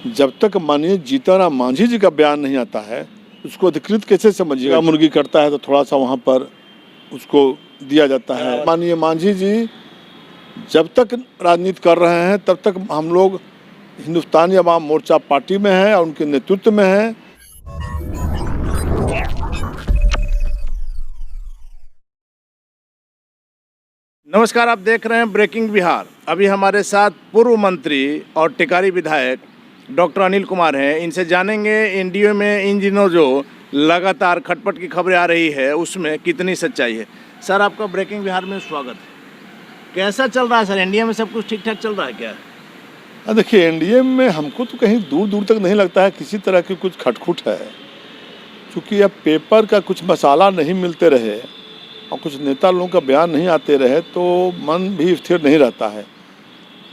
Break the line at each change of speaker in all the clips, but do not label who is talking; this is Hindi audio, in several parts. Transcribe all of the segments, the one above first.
जब तक माननीय जीतनराम मांझी जी का बयान नहीं आता है उसको अधिकृत कैसे समझिएगा। मुर्गी करता है तो थोड़ा सा वहाँ पर उसको दिया जाता है। माननीय मांझी जी जब तक राजनीति कर रहे हैं तब तक हम लोग हिंदुस्तानी अवाम मोर्चा पार्टी में हैं और उनके नेतृत्व में हैं।
नमस्कार, आप देख रहे हैं ब्रेकिंग बिहार। अभी हमारे साथ पूर्व मंत्री और टिकारी विधायक डॉक्टर अनिल कुमार हैं। इनसे जानेंगे एनडीए में इन दिनों जो लगातार खटपट की खबरें आ रही है उसमें कितनी सच्चाई है। सर, आपका ब्रेकिंग बिहार में स्वागत है। कैसा चल रहा है सर? एनडीए में सब कुछ ठीक ठाक चल रहा है क्या?
देखिए, एनडीए में हमको तो कहीं दूर दूर तक नहीं लगता है किसी तरह की कुछ खटखुट है, क्योंकि अब पेपर का कुछ मसाला नहीं मिलते रहे और कुछ नेता लोगों का बयान नहीं आते रहे तो मन भी स्थिर नहीं रहता है।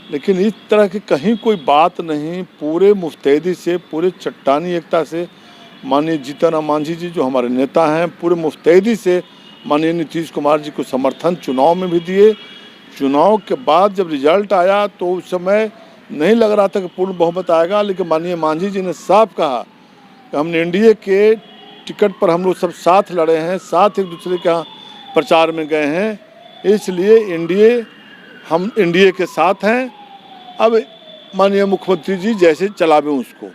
लेकिन इस तरह की कहीं कोई बात नहीं, पूरे मुस्तैदी से, पूरे चट्टानी एकता से माननीय जीतनराम मांझी जी जो हमारे नेता हैं पूरे मुस्तैदी से माननीय नीतीश कुमार जी को समर्थन चुनाव में भी दिए। चुनाव के बाद जब रिजल्ट आया तो उस समय नहीं लग रहा था कि पूर्ण बहुमत आएगा, लेकिन माननीय मांझी जी ने साफ कहा कि हम एनडीए के टिकट पर हम लोग सब साथ लड़े हैं, साथ एक दूसरे के यहाँ प्रचार में गए हैं, इसलिए हम एनडीए के साथ हैं। अब माननीय मुख्यमंत्री जी जैसे चलावे उसको,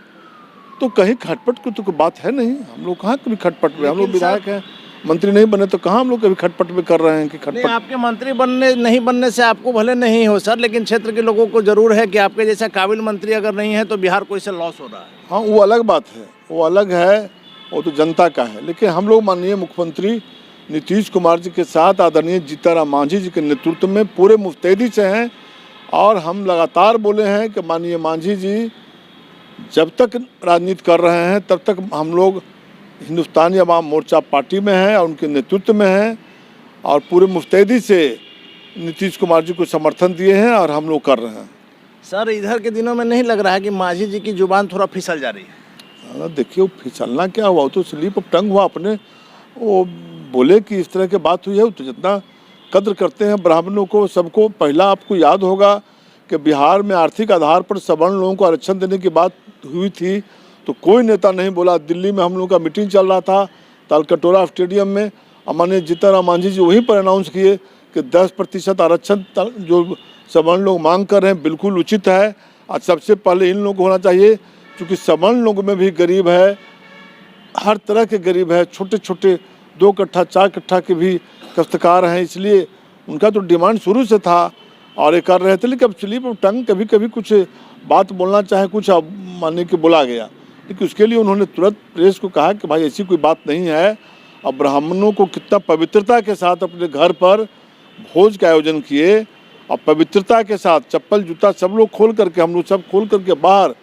तो कहीं खटपट की तो कोई बात है नहीं। हम लोग कहाँ कभी खटपट में, हम लोग विधायक हैं, मंत्री नहीं बने तो कहाँ हम लोग कभी खटपट में कर रहे हैं कि खटपट।
आपके मंत्री नहीं बनने से आपको भले नहीं हो सर, लेकिन क्षेत्र के लोगों को जरूर है कि आपके जैसा काबिल मंत्री अगर नहीं है तो बिहार को इससे लॉस हो रहा है।
हाँ, वो अलग बात है, वो अलग है, वो तो जनता का है। लेकिन हम लोग माननीय मुख्यमंत्री नीतीश कुमार जी के साथ आदरणीय जीतनराम मांझी जी के नेतृत्व में पूरे मुस्तैदी से हैं और हम लगातार बोले हैं कि माननीय मांझी जी जब तक राजनीति कर रहे हैं तब तक हम लोग हिंदुस्तानी अवाम मोर्चा पार्टी में हैं और उनके नेतृत्व में हैं और पूरे मुस्तैदी से नीतीश कुमार जी को समर्थन दिए हैं और हम लोग कर रहे हैं।
सर, इधर के दिनों में नहीं लग रहा है कि मांझी जी की जुबान थोड़ा फिसल जा रही है?
देखिए, वो फिसलना क्या हुआ, वो तो स्लिप ऑफ टंग हुआ अपने, वो बोले कि इस तरह की बात हुई है। तो जितना कद्र करते हैं ब्राह्मणों को, सबको, पहला आपको याद होगा कि बिहार में आर्थिक आधार पर सवर्ण लोगों को आरक्षण देने की बात हुई थी तो कोई नेता नहीं बोला। दिल्ली में हम लोगों का मीटिंग चल रहा था तालकटोरा स्टेडियम में, माननीय जीतनराम मांझी जी वहीं पर अनाउंस किए कि 10% आरक्षण जो सवर्ण लोग मांग कर रहे हैं बिल्कुल उचित है और सबसे पहले इन लोगों को होना चाहिए, क्योंकि सवर्ण लोगों में भी गरीब है, हर तरह के गरीब है, छोटे छोटे 2 कट्ठा 4 कट्ठा के भी काश्तकार हैं, इसलिए उनका तो डिमांड शुरू से था और ये कर रहे थे। लेकिन अब स्लिप ऑफ टंग कभी कभी कुछ बात बोलना चाहे कुछ मानने के बोला गया, लेकिन उसके लिए उन्होंने तुरंत प्रेस को कहा कि भाई ऐसी कोई बात नहीं है। और ब्राह्मणों को कितना पवित्रता के साथ अपने घर पर भोज का आयोजन किए और पवित्रता के साथ चप्पल जूता सब लोग खोल करके, हम लोग सब खोल करके बाहर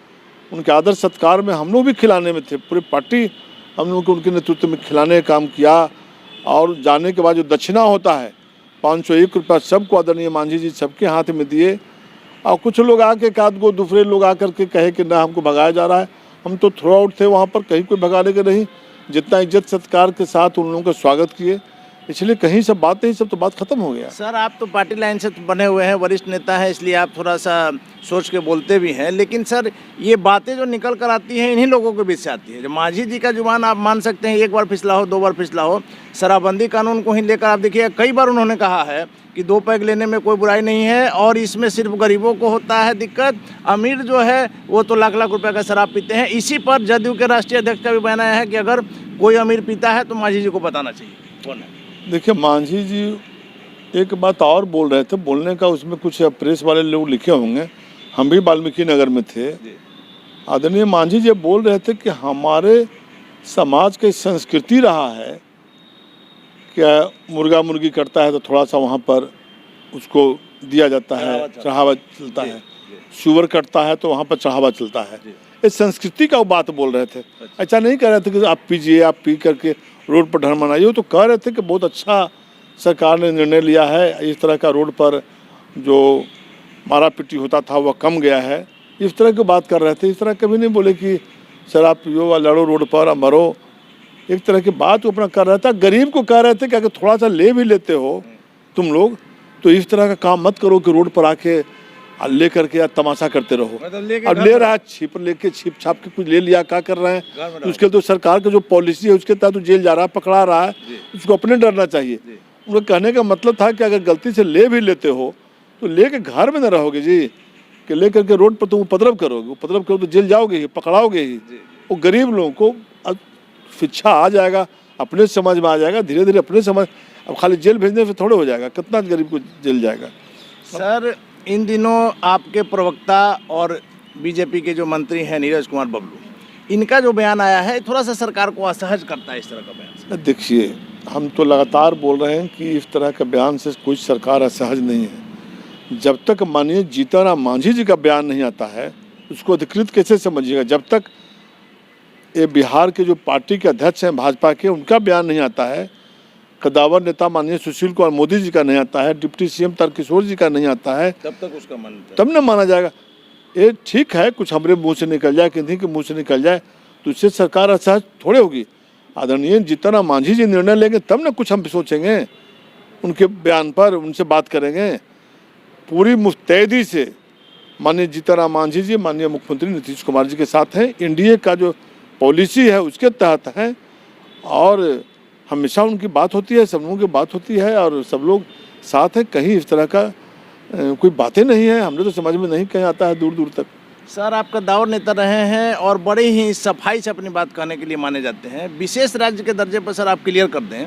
उनके आदर सत्कार में हम लोग भी खिलाने में थे, पूरी पार्टी हम लोगों को उनके नेतृत्व में खिलाने का काम किया। और जाने के बाद जो दक्षिणा होता है 501 रुपया सबको आदरणीय मांझी जी सबके हाथ में दिए। और कुछ लोग आके एक को दूसरे लोग आकर के कहे कि ना हमको भगाया जा रहा है, हम तो थ्रो आउट थे वहाँ पर, कहीं कोई भगाने के नहीं, जितना इज्जत सत्कार के साथ उन लोगों का स्वागत किए, इसलिए कहीं सब बात नहीं, सब तो बात खत्म हो गया।
सर, आप तो पार्टी लाइन से बने हुए हैं, वरिष्ठ नेता है, इसलिए आप थोड़ा सा सोच के बोलते भी हैं। लेकिन सर, ये बातें जो निकल कर आती हैं इन्हीं लोगों के बीच से आती है। जो मांझी जी का जुबान आप मान सकते हैं एक बार फिसला हो, 2 बार फिसला हो, शराबबंदी कानून को ही लेकर आप देखिए कई बार उन्होंने कहा है कि 2 पैग लेने में कोई बुराई नहीं है और इसमें सिर्फ गरीबों को होता है दिक्कत, अमीर जो है वो तो लाख लाख रुपए का शराब पीते हैं। इसी पर जदयू के राष्ट्रीय अध्यक्ष का भी बयान आया है कि अगर कोई अमीर पीता है तो मांझी जी को बताना चाहिए। कौन है?
देखिए, मांझी जी एक बात और बोल रहे थे, बोलने का उसमें कुछ प्रेस वाले लोग लिखे होंगे, हम भी वाल्मीकि नगर में थे। आदरणीय मांझी जी बोल रहे थे कि हमारे समाज की संस्कृति रहा है क्या मुर्गा मुर्गी करता है तो थोड़ा सा वहाँ पर उसको दिया जाता है, चढ़ावा चलता है, शुगर कटता है तो वहाँ पर चढ़ावा चलता है। इस संस्कृति का वो बात बोल रहे थे। ऐसा नहीं कह रहे थे कि आप पीजिए, आप पी करके रोड पर ढर मनाइए, तो कह रहे थे कि बहुत अच्छा सरकार ने निर्णय लिया है, इस तरह का रोड पर जो मारा पीटी होता था वह कम गया है, इस तरह की बात कर रहे थे। इस तरह कभी नहीं बोले कि शराब पियो व लड़ो रोड पर मरो, एक तरह की बात अपना कर रहा था। गरीब को कह रहे थे कि अगर थोड़ा सा ले भी लेते हो तुम लोग तो इस तरह का काम मत करो कि रोड पर आके और ले करके यार तमाशा करते रहो।
मतलब लेके
अब
घर
ले रहा है, छिप लेके छिप छाप के कुछ ले लिया, क्या कर रहे
घर
हैं,
में
तो उसके तो सरकार का जो पॉलिसी है उसके तहत तो जेल जा रहा है, पकड़ा रहा है, उसको अपने डरना चाहिए।
जी।
उनका कहने का मतलब था कि अगर गलती से ले भी लेते हो तो लेके घर में न रहोगे जी, कि ले करके रोड पर तुम उपद्रव करोगे, उपद्रव करो तो जेल जाओगे ही, पकड़ाओगे ही। वो गरीब लोगों को अब शिक्षा आ जाएगा, अपने समझ में आ जाएगा, धीरे धीरे अपने समझ। अब खाली जेल भेजने से थोड़े हो जाएगा, कितना गरीब को जेल जाएगा।
सर इन दिनों आपके प्रवक्ता और बीजेपी के जो मंत्री हैं नीरज कुमार बबलू, इनका जो बयान आया है थोड़ा सा सरकार को असहज करता है इस तरह का बयान।
देखिए, हम तो लगातार बोल रहे हैं कि इस तरह के बयान से कोई सरकार असहज नहीं है। जब तक माननीय जीतनराम मांझी जी का बयान नहीं आता है उसको अधिकृत कैसे समझिएगा। जब तक ये बिहार के जो पार्टी के अध्यक्ष हैं भाजपा के, उनका बयान नहीं आता है, कद्दावर नेता माननीय सुशील कुमार मोदी जी का नहीं आता है, डिप्टी सीएम तारकिशोर जी का नहीं आता है,
तब तक उसका मन
तब न माना जाएगा। ये ठीक है, कुछ हमारे मुंह से निकल जाए, किसी के मुंह से निकल जाए तो इससे सरकार असहज थोड़े होगी। आदरणीय जीतनराम मांझी जी निर्णय लेंगे तब न कुछ हम सोचेंगे, उनके बयान पर उनसे बात करेंगे। पूरी मुस्तैदी से माननीय जीतनराम मांझी जी माननीय मुख्यमंत्री नीतीश कुमार जी के साथ हैं, एनडीए का जो पॉलिसी है उसके तहत है, और हमेशा उनकी बात होती है, सब लोगों की बात होती है और सब लोग साथ हैं। कहीं इस तरह का कोई बातें नहीं है, हमने तो समझ में नहीं कहीं आता है दूर दूर तक।
सर आप कद्दावर नेता रहे हैं और बड़े ही सफाई से अपनी बात कहने के लिए माने जाते हैं। विशेष राज्य के दर्जे पर सर आप क्लियर कर दें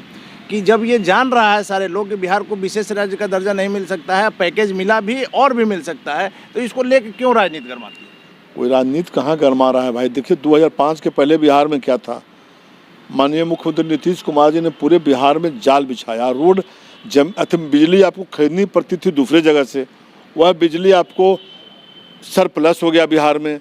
कि जब ये जान रहा है सारे लोग कि बिहार को विशेष राज्य का दर्जा नहीं मिल सकता है, पैकेज मिला भी और भी मिल सकता है, तो इसको लेकर क्यों राजनीति गरमाती है?
कोई राजनीति कहाँ गरमा रहा है भाई। देखिए 2005 के पहले बिहार में क्या था, माननीय मुख्यमंत्री नीतीश कुमार जी ने पूरे बिहार में जाल बिछाया। रोड बिजली आपको खरीदनी पड़ती थी दूसरे जगह से, वह बिजली आपको सरप्लस हो गया बिहार में।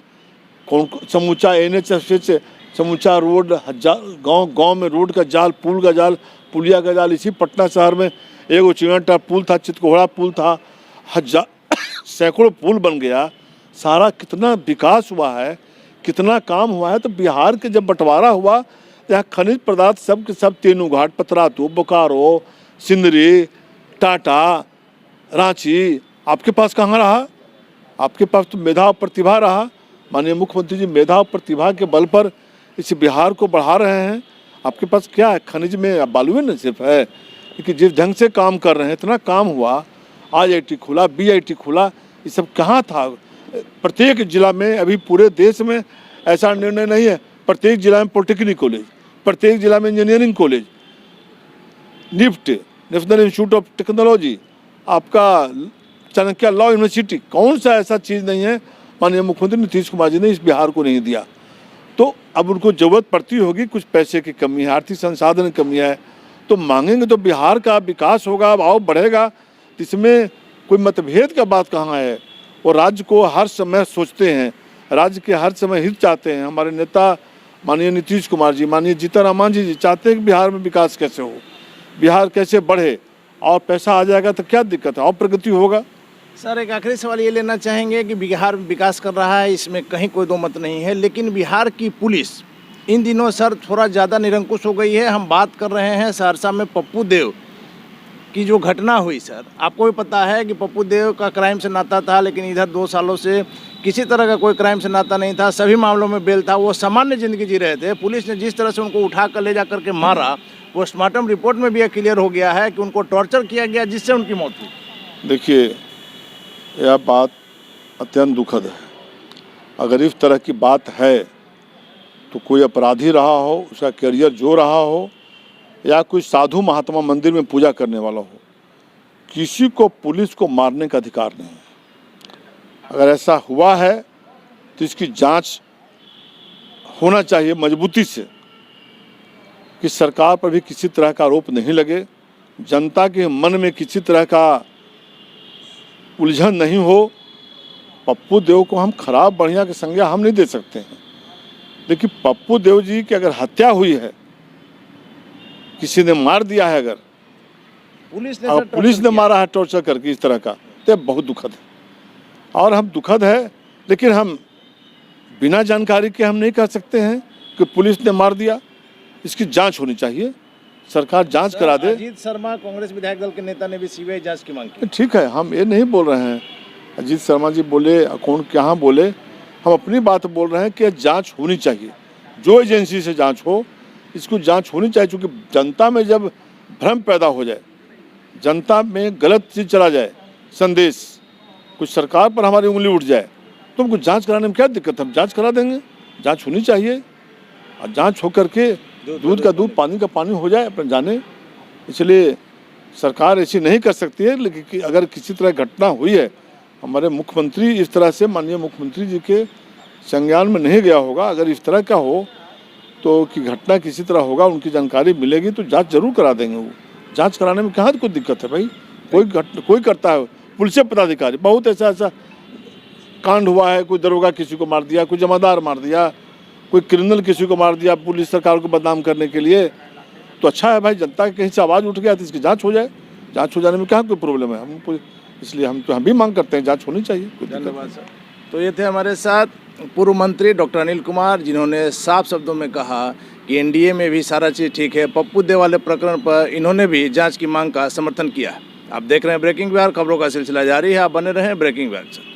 समूचा NH समूचा रोड, गांव में रोड का जाल, पुल का जाल, पुलिया का जाल। इसी पटना शहर में एगो चिंगटा पुल था, चितकोहड़ा पुल था, सैकड़ों पुल बन गया। सारा कितना विकास हुआ है, कितना काम हुआ है। तो बिहार के जब बंटवारा हुआ, यहाँ खनिज पदार्थ सब के सब तेनूघाट, पतरातू, बोकारो, सिंदरी, टाटा, रांची आपके पास कहाँ रहा? आपके पास तो मेधा और प्रतिभा रहा। माननीय मुख्यमंत्री जी मेधा और प्रतिभा के बल पर इस बिहार को बढ़ा रहे हैं। आपके पास क्या है? खनिज में बालुए न सिर्फ है, क्योंकि जिस ढंग से काम कर रहे हैं, इतना काम हुआ, IIT खुला, BIT खुला, ये सब कहाँ था? प्रत्येक जिला में, अभी पूरे देश में ऐसा निर्णय नहीं है, प्रत्येक जिला में पॉलिटेक्निक कॉलेज, प्रत्येक जिला में engineering college, NIFT national institute of technology, आपका चाणक्य लॉ यूनिवर्सिटी, कौन सा ऐसा चीज़ नहीं है माननीय मुख्यमंत्री नीतीश कुमार जी ने इस बिहार को नहीं दिया। तो अब उनको ज़रूरत पड़ती होगी, कुछ पैसे की कमी है, आर्थिक संसाधन की कमी है, तो मांगेंगे तो बिहार का विकास होगा, भाव बढ़ेगा। इसमें कोई मतभेद का बात कहाँ है? वो राज्य को हर समय सोचते हैं, राज्य के हर समय हित चाहते हैं। हमारे नेता माननीय नीतीश कुमार जी, माननीय जीतनराम मांझी जी चाहते हैं कि बिहार में विकास कैसे हो, बिहार कैसे बढ़े, और पैसा आ जाएगा तो क्या दिक्कत है, और प्रगति होगा।
सर एक आखिरी सवाल ये लेना चाहेंगे कि बिहार विकास कर रहा है, इसमें कहीं कोई दो मत नहीं है, लेकिन बिहार की पुलिस इन दिनों सर थोड़ा ज़्यादा निरंकुश हो गई है। हम बात कर रहे हैं सहरसा में पप्पू देव की जो घटना हुई। सर आपको भी पता है कि पप्पू देव का क्राइम से नाता था, लेकिन इधर 2 सालों से किसी तरह का कोई क्राइम से नाता नहीं था, सभी मामलों में बेल था, वो सामान्य ज़िंदगी जी रहे थे। पुलिस ने जिस तरह से उनको उठा कर ले जा करके मारा, पोस्टमार्टम रिपोर्ट में भी यह क्लियर हो गया है कि उनको टॉर्चर किया गया, जिससे उनकी मौत हुई।
देखिए, यह बात अत्यंत दुखद है। अगर इस तरह की बात है तो कोई अपराधी रहा हो, उसका करियर जो रहा हो, या कोई साधु महात्मा मंदिर में पूजा करने वाला हो, किसी को पुलिस को मारने का अधिकार नहीं है। अगर ऐसा हुआ है तो इसकी जांच होना चाहिए मजबूती से, कि सरकार पर भी किसी तरह का आरोप नहीं लगे, जनता के मन में किसी तरह का उलझन नहीं हो। पप्पू देव को हम खराब बढ़िया की संज्ञा हम नहीं दे सकते हैं, लेकिन पप्पू देव जी की अगर हत्या हुई है, किसी ने मार दिया है, अगर पुलिस ने मारा है टॉर्चर करके इस तरह का, तो बहुत दुखद है। और हम दुखद है, लेकिन हम बिना जानकारी के हम नहीं कह सकते हैं कि पुलिस ने मार दिया। इसकी जांच होनी चाहिए, सरकार जांच करा दे।
अजीत शर्मा कांग्रेस विधायक दल के नेता ने भी CBI जांच की मांग की।
ठीक है, हम ये नहीं बोल रहे हैं अजीत शर्मा जी बोले, कौन कहाँ बोले, हम अपनी बात बोल रहे हैं कि जांच होनी चाहिए, जो एजेंसी से जांच हो, इसको जांच होनी चाहिए। क्योंकि जनता में जब भ्रम पैदा हो जाए, जनता में गलत चीज़ चला जाए, संदेश, कुछ सरकार पर हमारी उंगली उठ जाए, तो हमको जांच कराने में क्या दिक्कत है? हम जांच करा देंगे, जांच होनी चाहिए। और जांच हो करके दूध का दूध, पानी का पानी हो जाए, अपन जाने। इसलिए सरकार ऐसी नहीं कर सकती है। लेकिन अगर किसी तरह घटना हुई है, हमारे मुख्यमंत्री इस तरह से, माननीय मुख्यमंत्री जी के संज्ञान में नहीं गया होगा, अगर इस तरह का हो तो कि घटना किसी तरह होगा, उनकी जानकारी मिलेगी तो जांच जरूर करा देंगे। वो जांच कराने में कहाँ कोई दिक्कत है भाई? कोई करता है, पुलिस पदाधिकारी, बहुत ऐसा कांड हुआ है, कोई दरोगा किसी को मार दिया, कोई जमादार मार दिया, कोई क्रिमिनल किसी को मार दिया पुलिस सरकार को बदनाम करने के लिए। तो अच्छा है भाई, जनता की कहीं से आवाज़ उठ गया तो इसकी जांच हो जाए। जांच हो जाने में क्या कोई प्रॉब्लम है? इसलिए हम भी मांग करते हैं, जांच होनी चाहिए।
धन्यवाद सर। तो ये थे हमारे साथ पूर्व मंत्री डॉक्टर अनिल कुमार, जिन्होंने साफ शब्दों में कहा कि एनडीए में भी सारा चीज़ ठीक है। पप्पू देव वाले प्रकरण पर इन्होंने भी जांच की मांग का समर्थन किया। आप देख रहे हैं ब्रेकिंग बिहार, खबरों का सिलसिला जारी है। आप बने रहें ब्रेकिंग बिहार से।